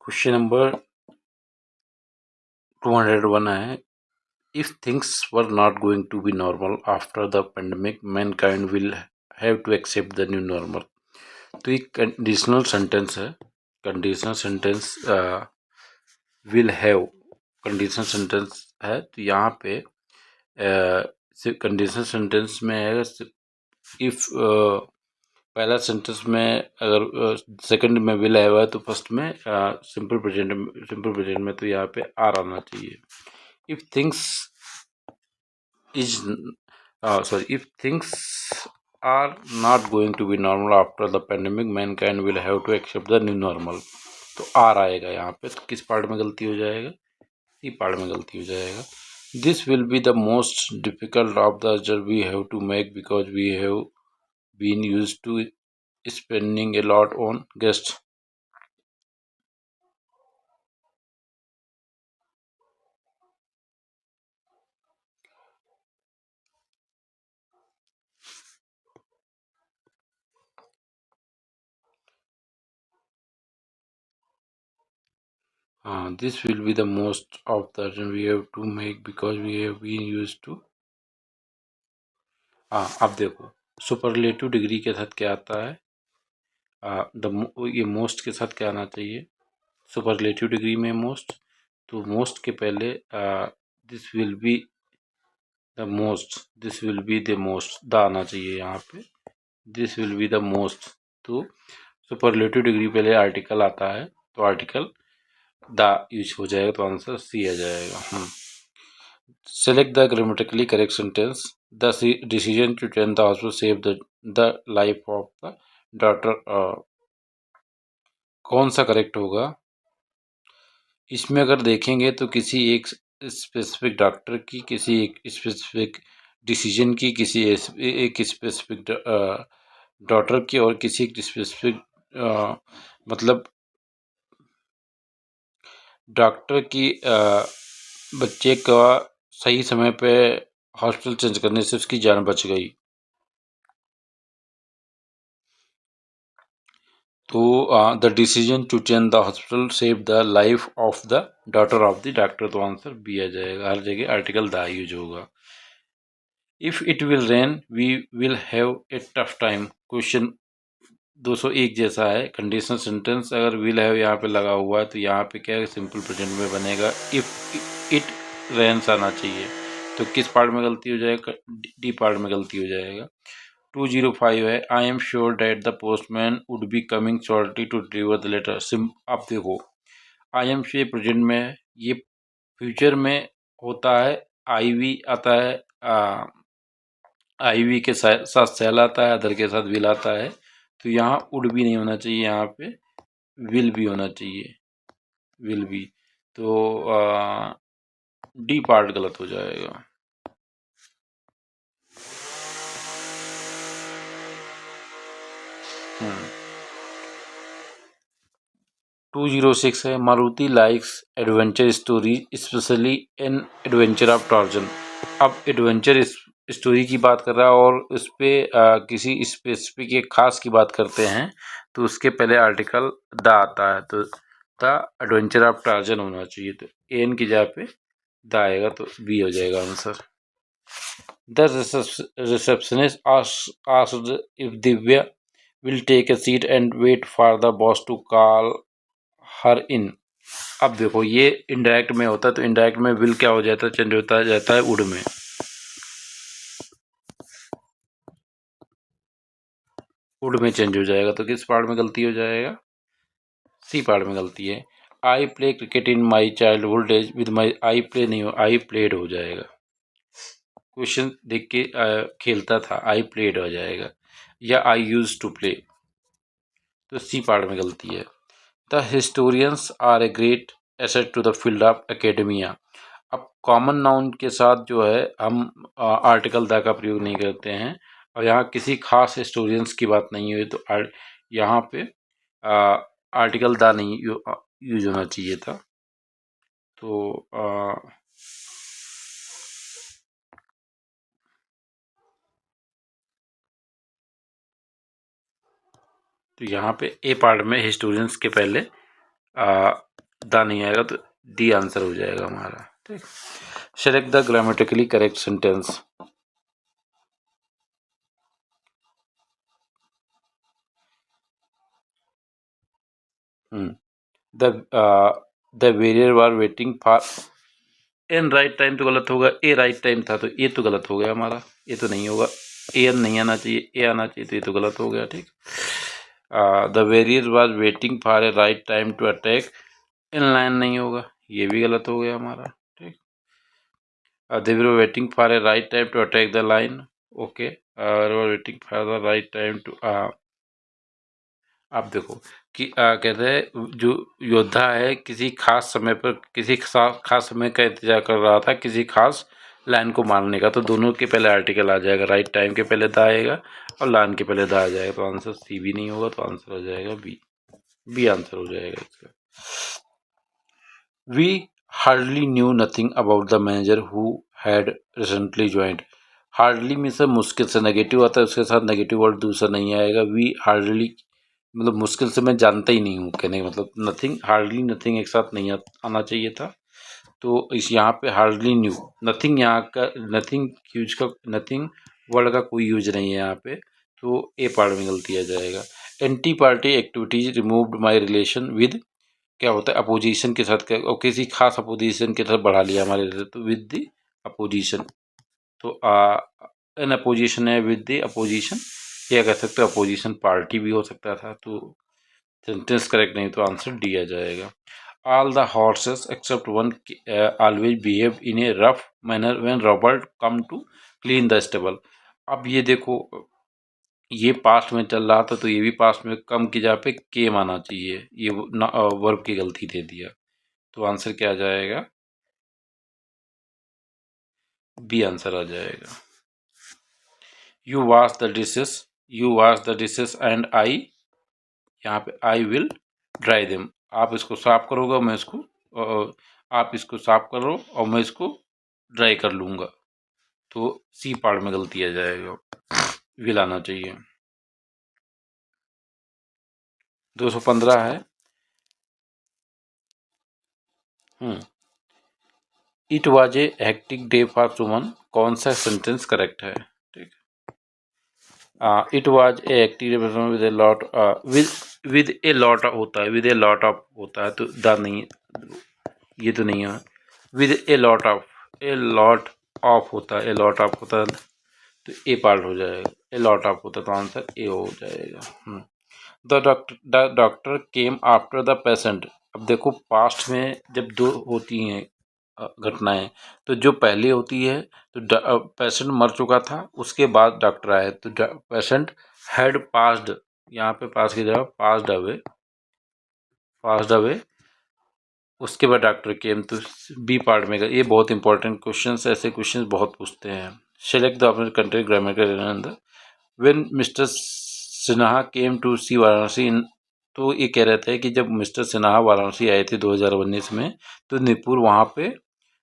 Question number 201 है, if things were not going to be normal after the pandemic, mankind will have to accept the new normal. तो एक conditional sentence है, conditional sentence will have conditional sentence है। तो यहाँ पे conditional sentence में है इफ पहला सेंटेंस में अगर सेकंड में विल हैव है तो फर्स्ट में सिंपल प्रेजेंट में तो यहाँ पे आर आना चाहिए। If things is if things are not going to be normal after the pandemic, mankind will have to accept the new normal. तो आर आएगा यहाँ पे, तो किस पार्ट में गलती हो जाएगा? सी पार्ट में गलती हो जाएगा। This will be the most difficult of the job we have to make because we have been used to spending a lot on guests. This will be the most of the job we have to make because we have been used to. अब देखो superlative degree के साथ क्या आता है? ये most के साथ क्या आना चाहिए? सुपरलेटिव डिग्री में मोस्ट, तो मोस्ट के पहले this will be the most, this will be the most, the आना चाहिए यहाँ पे, this will be the most. तो सुपरलेटिव डिग्री पहले आर्टिकल आता है तो आर्टिकल द यूज हो जाएगा, तो आंसर सी आ जाएगा। Select the grammatically correct sentence. The decision to attend the hospital saved the life of the daughter. कौन सा करेक्ट होगा? इसमें अगर देखेंगे तो किसी एक स्पेसिफिक डॉक्टर की, किसी एक स्पेसिफिक डिसीजन की, किसी एक स्पेसिफिक डॉक्टर की और किसी एक स्पेसिफिक मतलब डॉक्टर की बच्चे का सही समय पे हॉस्पिटल चेंज करने से उसकी जान बच गई। तो the decision to change the hospital save the life of the daughter of the doctor, तो आंसर बी आ जाएगा। हर जगह आर्टिकल द यूज होगा। If it will rain we will have a tough time. Question 201 जैसा है, conditional sentence अगर will have यहाँ पे लगा हुआ है तो यहाँ पे क्या है, सिंपल प्रेजेंट में बनेगा। इफ इट रेन्स आना चाहिए, तो किस पार्ट में गलती हो जाएगा? डी पार्ट में गलती हो जाएगा। 205 है, I am sure that the postman would be coming shortly to deliver the letter. आप देखो आई एम श्योर प्रेजेंट में है, ये फ्यूचर में होता है, आई वी आता है, आई वी के साथ सेल आता है, अदर के साथ विल आता है, तो यहाँ वुड भी नहीं होना चाहिए, यहाँ पे विल भी होना चाहिए, विल भी। तो डी पार्ट गलत हो जाएगा। हम्म 206 है, Maruti likes adventure story specially in adventure of torsion. अब एडवेंचर स्टोरी की बात कर रहा है और उस पर किसी स्पेसिफिक एक खास की बात करते हैं, तो उसके पहले आर्टिकल द आता है, तो द एडवेंचर ऑफ टार्जन होना चाहिए, तो एन की जगह पे द आएगा, तो बी हो जाएगा answer. The receptionist asked if Divya will take a seat and wait for the boss to call her in. अब देखो ये इनडायरेक्ट में होता है, तो इनडायरेक्ट में विल क्या हो जाता है, चेंज होता जाता है वुड में। वुड में चेंज हो जाएगा, तो किस पार्ट में गलती हो जाएगा? सी पार्ट में गलती है। I play cricket in my childhood days with my, I play नहीं हो, आई प्लेड हो जाएगा। क्वेश्चन देख के खेलता था, आई प्लेड हो जाएगा, या आई यूज टू प्ले, तो सी पार्ट में गलती है। The historians are a great asset to the field of academia. अब कॉमन नाउन के साथ जो है हम आर्टिकल द का प्रयोग नहीं करते हैं, और यहाँ किसी खास हिस्टोरियंस की बात नहीं हुई, तो यहाँ पे आर्टिकल द नहीं यूज होना चाहिए था। तो यहाँ पे ए पार्ट में हिस्टोरियंस के पहले दा नहीं आएगा तो डी आंसर हो जाएगा हमारा। ठीक, select the grammatically correct sentence. The warrior were waiting for an right time तो गलत होगा, ए राइट टाइम था तो ए तो गलत हो गया हमारा, ये तो नहीं होगा, ए नहीं आना चाहिए, ए आना चाहिए, तो ये तो गलत हो गया। ठीक, the warrior was waiting for a right time to attack, in line नहीं होगा, ये भी गलत हो गया हमारा। ठीक, they were waiting for a right time to attack the line, okay, waiting for the right time to, आप देखो कि कहते हैं जो योद्धा है किसी खास समय पर किसी खास समय का इंतजार कर रहा था किसी खास लाइन को मारने का, तो दोनों के पहले आर्टिकल आ जाएगा, राइट टाइम के पहले दा आएगा और लाइन के पहले दा आ जाएगा, तो आंसर सी भी नहीं होगा, तो आंसर हो जाएगा बी, बी आंसर हो जाएगा इसका। We hardly knew nothing about the manager who had recently joined, hardly में से मुश्किल से नेगेटिव आता है, उसके साथ नेगेटिव वर्ड दूसरा नहीं आएगा। वी हार्डली मतलब मुश्किल से मैं जानता ही नहीं हूँ, कहने का मतलब नथिंग, हार्डली नथिंग एक साथ नहीं आना चाहिए था, तो इस यहाँ पे हार्डली न्यू, नथिंग यहाँ का नथिंग यूज का नथिंग वर्ड का कोई यूज नहीं है यहाँ पे, तो ए पार्ट में गलती आ जाएगा। Anti party activities removed my relation with, क्या होता है अपोजिशन के साथ, और किसी खास अपोजिशन के साथ बढ़ा लिया हमारे, तो विद द अपोजिशन, तो एन अपोजिशन है विद द अपोजिशन, या कह सकते हो अपोजिशन पार्टी भी हो सकता था, तो सेंटेंस करेक्ट नहीं, तो आंसर डी आ जाएगा। All the horses except one always behave in a rough manner when Robert come to clean the stable, अब ये देखो ये पास्ट में चल रहा था, तो ये भी पास्ट में कम की जगह पे केम आना चाहिए, ये वर्ब की गलती दे दिया, तो आंसर क्या आ जाएगा, बी आंसर आ जाएगा। You wash the dishes, you wash the dishes and I, यहाँ पे आई विल ड्राई देम, आप इसको साफ करोगे मैं इसको आप इसको साफ करो और मैं इसको ड्राई कर लूँगा, तो सी पार्ट में गलती आ जाएगा, विल आना चाहिए। 215 है। It was a hectic day for Suman, कौन सा सेंटेंस करेक्ट है? ठीक, it was a hectic day with a lot, with a lot होता है, विद ए लॉट ऑफ होता है, तो द नहीं, ये तो नहीं है, with a lot of, A lot of होता है, ए लॉट ऑफ होता है, तो ए पार्ट हो जाएगा, ए लॉट ऑफ होता है, तो आंसर ए हो जाएगा। The doctor came after the patient, अब देखो पास्ट में जब दो होती हैं घटनाएं, तो जो पहले होती है तो पेशेंट मर चुका था, उसके बाद डॉक्टर आए, तो पेशेंट हैड पास्ड, यहाँ पे पास की जगह पास्ड अवे, पास्ड अवे, उसके बाद डॉक्टर केम, तो बी पार्ट में ये बहुत इंपॉर्टेंट क्वेश्चन, ऐसे क्वेश्चन बहुत पूछते हैं। Select the option country grammatical, when mister Sinha came to see Varanasi in, तो ये कह रहे थे कि जब मिस्टर सिन्हा वाराणसी आए थे 2019 में, तो निपुर वहाँ पे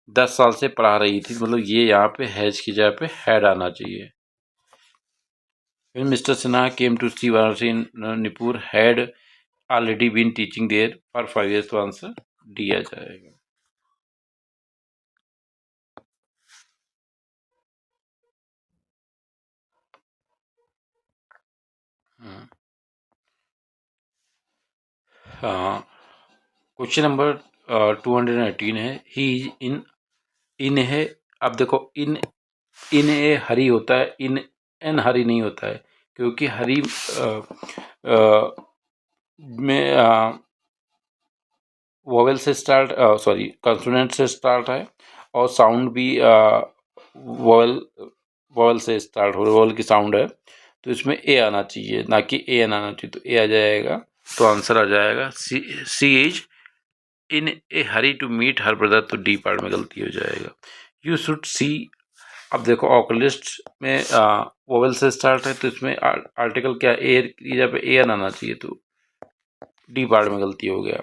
10 साल से पढ़ा रही थी, मतलब ये यहाँ पे हैज की जगह पे हैड आना चाहिए। When Mr. Sinha came to see Varanasi in Nipur had already been teaching there for 5 years, तो आंसर डी आ जाएगा। हाँ, क्वेश्चन नंबर 218 है, ही इन, इन है, अब देखो इन, इन ए हरी होता है, इन एन हरी नहीं होता है, क्योंकि हरी में वोवेल से स्टार्ट, सॉरी कंसोनेंट से स्टार्ट है, और साउंड भी वोवेल, वोवेल से स्टार्ट हो, वोवेल की साउंड है, तो इसमें ए आना चाहिए, ना कि ए एन आना चाहिए, तो ए आ जाएगा, तो आंसर आ जाएगा C is in a hurry to meet her brother, तो डी पार्ट में गलती हो जाएगा। यू शुड सी, अब देखो ऑकलिस्ट में वोवेल से स्टार्ट है, तो इसमें आर्टिकल क्या ए की जगह पे ए एन आना चाहिए, तो डी पार्ट में गलती हो गया।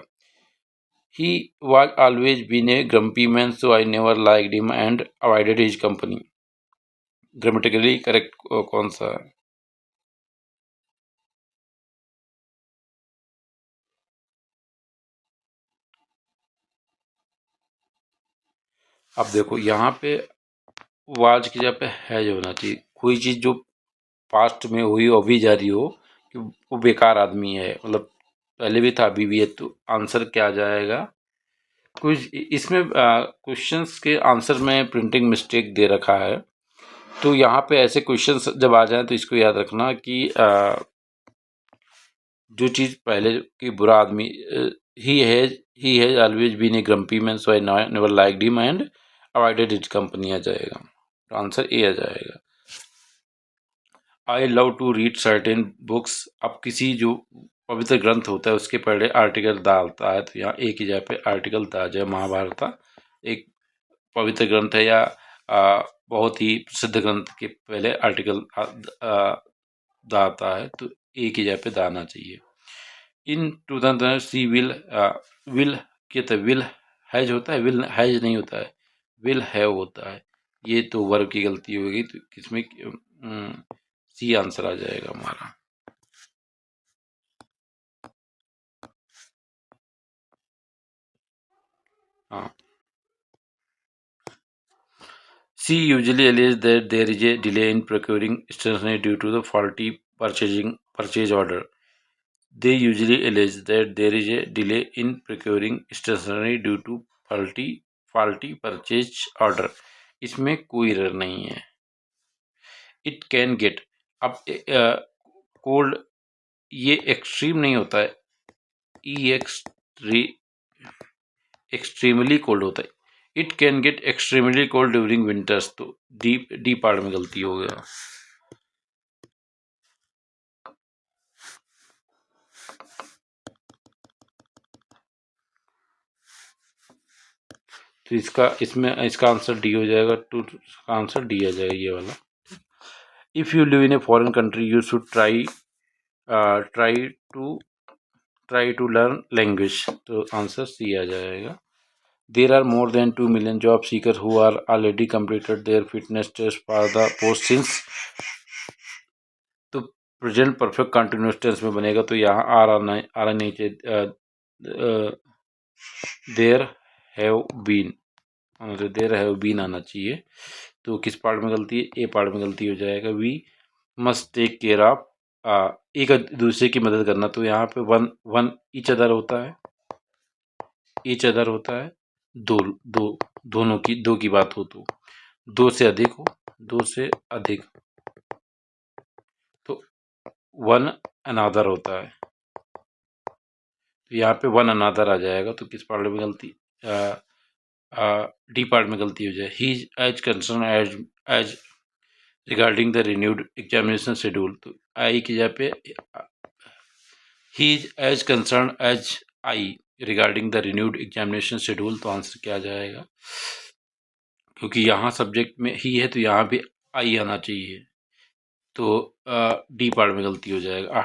He was always been a grumpy man, so I never liked him and avoided his company. Grammatically correct कौन सा है? अब देखो यहाँ पे वाज की जगह पे हैज होना चाहिए। कोई चीज़ जो पास्ट में हुई हो अभी जा रही हो कि वो बेकार आदमी है, मतलब पहले भी था अभी भी है, तो आंसर क्या आ जाएगा? कुछ इसमें क्वेश्चंस के आंसर में प्रिंटिंग मिस्टेक दे रखा है, तो यहाँ पे ऐसे क्वेश्चंस जब आ जाए तो इसको याद रखना कि जो चीज़ पहले की बुरा आदमी, he has always been a grumpy man so I never liked him and avoided his company आ जाएगा, तो आंसर ए आ जाएगा। I love to read certain books, अब किसी जो पवित्र ग्रंथ होता है उसके पहले आर्टिकल द आता है, तो यहाँ ए की जगह पे आर्टिकल द आ जाए। महाभारत एक पवित्र ग्रंथ है या बहुत ही प्रसिद्ध ग्रंथ के पहले आर्टिकल द आता है, तो ए की जगह पे द आना चाहिए। इन 2000 सी विल क्या विल हैज होता है, विल हैज नहीं होता है, विल हैव होता है। ये तो वर्ब की गलती होगी, तो किसमें सी आंसर आ जाएगा हमारा। हाँ, सी usually alleges that there is a delay in procuring stationery due to the faulty purchase order. They usually allege that there is a delay in procuring stationery due to faulty purchase order. इसमें कोई error नहीं है। It can get, अब cold ये extreme नहीं होता है, ई extremely cold होता है। It can get extremely cold during winters, तो डी पार्ट में गलती हो गया। तो इसका आंसर डी हो जाएगा, टू का आंसर डी आ जाएगा ये वाला। If you live in a foreign country you should try to learn language, तो आंसर सी आ जाएगा। There are more than 2 million job seeker who are already completed their fitness test for the post since, तो present perfect continuous tense में बनेगा, तो यहाँ are नहीं चाहिए, there have been, there have been आना चाहिए। तो किस पार्ट में गलती है? ए पार्ट में गलती हो जाएगा। We must take care of, एक दूसरे की मदद करना, तो यहाँ पे वन ईच अदर होता है, ईच अदर होता है, दो की बात हो तो, दो से अधिक हो, दो से अधिक तो वन अनादर होता है, तो यहाँ पे वन अनादर आ जाएगा। तो किस पार्ट में गलती? डी पार्ट में गलती हो जाए। He as concern as regarding the renewed examination schedule, तो आई की जगह पे he is as concern as I regarding the renewed examination schedule, तो आंसर क्या आ जाएगा? क्योंकि यहाँ सब्जेक्ट में ही है तो यहाँ भी आई आना चाहिए, तो डी पार्ट में गलती हो जाएगा।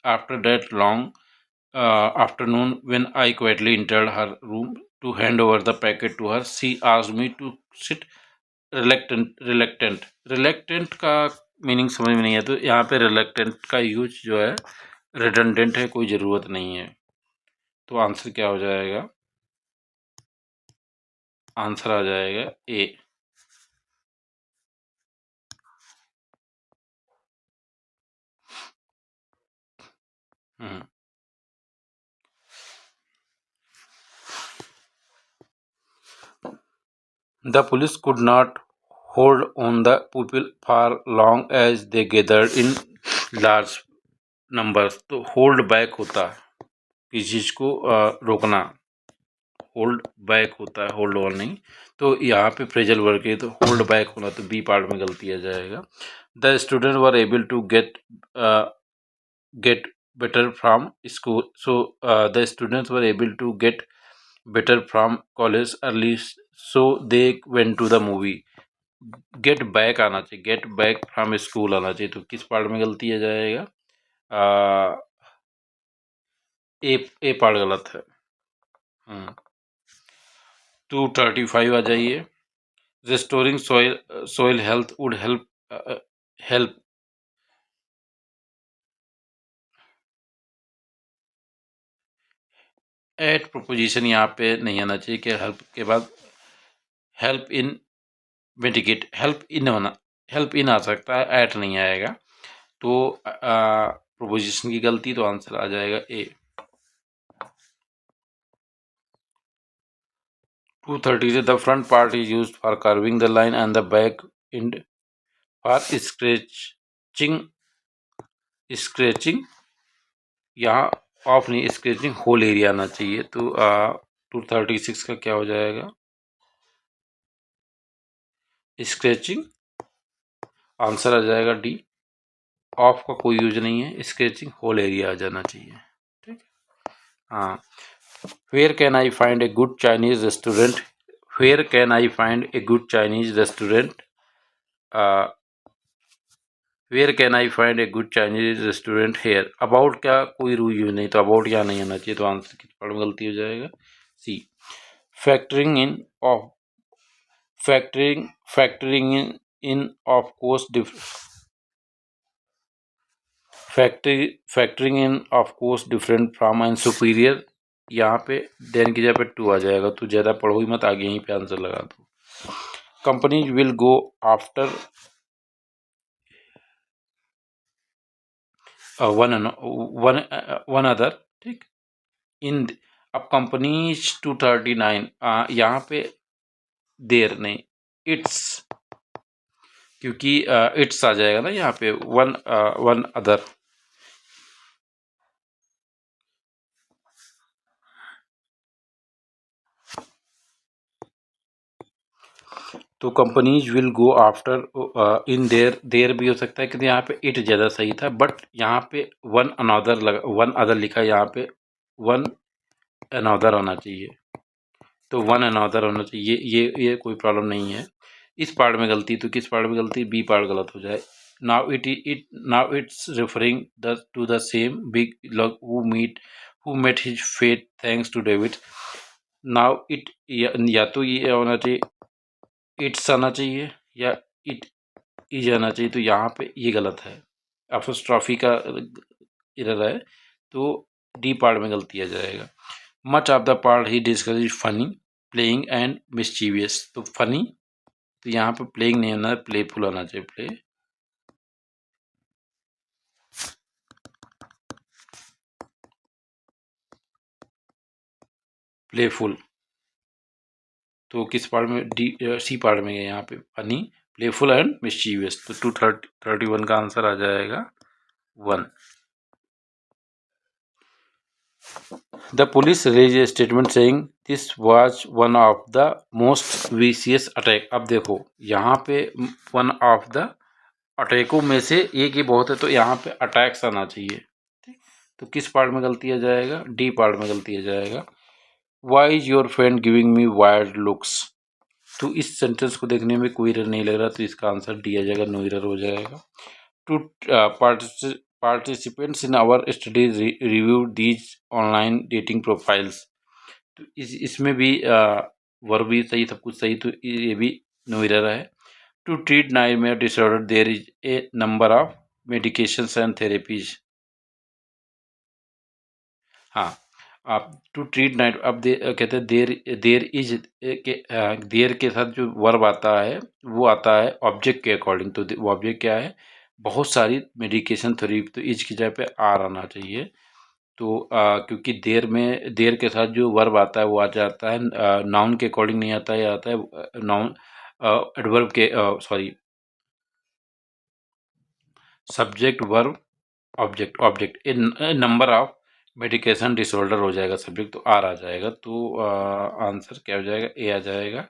After that long afternoon when I quietly entered her room to hand over the packet to her, she asked me to sit reluctant का मीनिंग समझ में नहीं है, तो यहाँ पे रिलेक्टेंट का यूज जो है रिडंडेंट है, कोई ज़रूरत नहीं है, तो आंसर क्या हो जाएगा? आंसर आ जाएगा ए। The police could not hold on the people for long as they gathered in large numbers, तो होल्ड बैक होता है किसी चीज़ को रोकना, होल्ड बैक होता है, होल्ड ऑन नहीं, तो यहाँ पे फ्रेजल वर्क है तो होल्ड बैक होना, तो बी पार्ट में गलती आ जाएगा। The student were able to get better from school, so the students were able to get better from college early, so they went to the movie। Get back आना चाहिए, get back from school आना चाहिए, तो किस part में गलती आ जाएगा? ए पार्ट गलत है। 235 आ जाइए। Restoring soil health would help at proposition यहाँ पे नहीं आना चाहिए कि हेल्प के बाद help in mitigate, help in आ सकता है, एट नहीं आएगा। तो प्रोपोजिशन की गलती, तो आंसर आ जाएगा ए। 230 से the front part is used for curving the line and the back and for scratching यहाँ ऑफ नहीं, स्क्रेचिंग होल एरिया आना चाहिए। तो 236 का क्या हो जाएगा, स्क्रेचिंग, आंसर आ जाएगा डी। ऑफ का कोई यूज नहीं है, स्क्रेचिंग होल एरिया आ जाना चाहिए। ठीक, हाँ। Where can I find a good Chinese restaurant, where can I find a good Chinese restaurant, where can I find a good Chinese restaurant here. About क्या कोई रूल यूज नहीं, तो about क्या नहीं आना चाहिए, तो आंसर किस पार्ट में गलती हो जाएगा, C. Factoring in of factoring in of course factoring in of course different from and superior, यहाँ पे देन की जगह पे टू आ जाएगा, तो ज़्यादा पढ़ो ही मत, आगे यहीं पे आंसर लगा दो। Companies will go after one other, ठीक। इन, अब कंपनीज 239, यहाँ पे देर नहीं, इट्स, क्योंकि इट्स आ जाएगा ना यहाँ पे, वन अदर। तो companies will go after in their, there भी हो सकता है, क्योंकि यहाँ पे इट ज़्यादा सही था, बट यहाँ पे वन अदर लिखा है, यहाँ पे वन अनदर होना चाहिए, तो वन अनदर होना चाहिए, ये कोई प्रॉब्लम नहीं है। इस पार्ट में गलती, तो किस पार्ट में गलती, बी पार्ट गलत हो जाए। Now it's referring the to the same big log who met his fate thanks to David. Now it, या तो ये होना चाहिए, इट्स आना चाहिए, या इट इज आना चाहिए, तो यहाँ पे ये गलत है, एपोस्ट्रॉफी का एरर है, तो डी पार्ट में गलती आ जाएगा। Much of the part he discuss is funny, playing and mischievous, तो फनी, तो यहाँ पे प्लेइंग नहीं आना है, प्लेफुल आना चाहिए, प्लेफुल। तो किस पार्ट में, डी सी पार्ट में है यहाँ पे, फनी, प्लेफुल एंड मिस्चीवियस, तो 231 का आंसर आ जाएगा 1। The police released a statement saying this was one of the most vicious attack। अब देखो यहाँ पे वन ऑफ द अटैकों में से एक ही बहुत है, तो यहाँ पे अटैक्स आना चाहिए, ठीक। तो किस पार्ट में गलती आ जाएगा, डी पार्ट में गलती आ जाएगा। Why is your friend giving me weird looks, तो इस सेंटेंस को देखने में कोई एरर नहीं लग रहा, तो इसका आंसर डी आ जाएगा, नो एरर हो जाएगा। Two participants in our studies review these online dating profiles, तो इसमें भी वर्ब भी सही, सब कुछ सही, तो ये भी नो एरर है। To treat nightmare disorder there is a number of medications and therapies, हाँ। आप टू ट्रीट नाइट, अब कहते हैं देर, देर के साथ जो वर्ब आता है वो आता है ऑब्जेक्ट के अकॉर्डिंग, तो वो ऑब्जेक्ट क्या है, बहुत सारी मेडिकेशन थेरेपी, तो इज की जगह पे आर आना चाहिए। तो क्योंकि देर के साथ जो वर्ब आता है वो आ जाता है नाउन के अकॉर्डिंग नहीं आता है, आता है नाउन एडवर्ब के, sorry, subject verb object, object number of medication disorder हो जाएगा सब्जेक्ट, तो आर आ जाएगा, तो आंसर क्या हो जाएगा, ए आ जाएगा।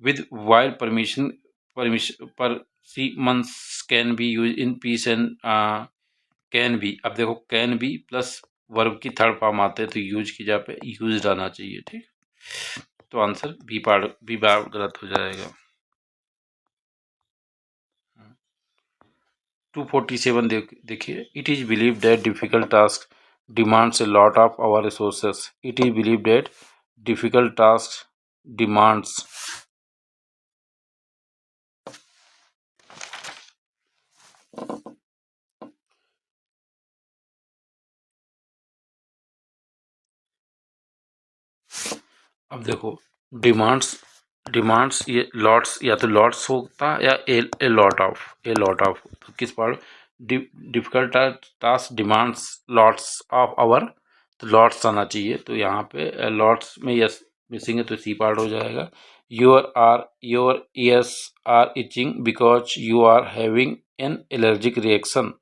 विद वाइल परमिशन, पर C months can be use in peace and can be, अब देखो कैन बी प्लस वर्ब की थर्ड फॉर्म आते हैं, तो यूज की जगह पे यूज आना चाहिए, ठीक। तो आंसर बी बार गलत हो जाएगा। 247 देखिए, it is believe that difficult task demands a lot of our resources, it is believe that difficult task demands, अब देखो डिमांड्स डिमांड्स, ये लॉट्स, या तो लॉट्स होता या ए लॉट ऑफ, तो किस part, difficult task demands lots of our, तो लॉट्स आना चाहिए, तो यहाँ पे लॉट्स में यस मिसिंग है तो सी पार्ट हो जाएगा। Your ears are itching because you are having an allergic reaction.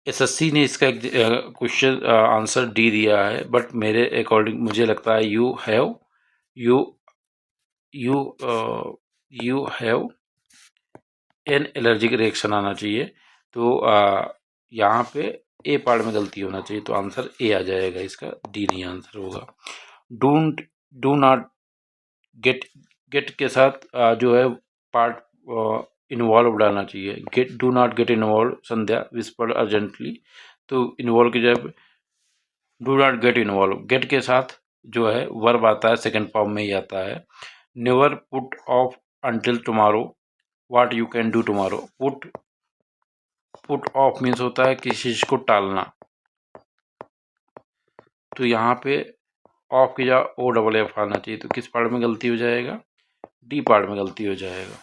SSC ने इसका क्वेश्चन आंसर डी दिया है, बट मेरे अकॉर्डिंग मुझे लगता है you have an allergic reaction आना चाहिए, तो यहाँ पे ए पार्ट में गलती होना चाहिए, तो आंसर ए आ जाएगा, इसका डी नहीं आंसर होगा। डू नॉट गेट के साथ जो है पार्ट इन्वॉल्व डालना चाहिए। Do not get involve, Sandhya whisper urgently, तो इन्वॉल्व की जब do not get involve, get के साथ जो है वर्ब आता है, सेकंड फॉर्म में ही आता है। Never put off until tomorrow what you can do tomorrow. Put off means होता है किसी चीज को टालना, तो यहाँ पे ऑफ की जगह ओ डबल एफ आना चाहिए, तो किस पार्ट में गलती हो जाएगा, डी पार्ट में गलती हो जाएगा।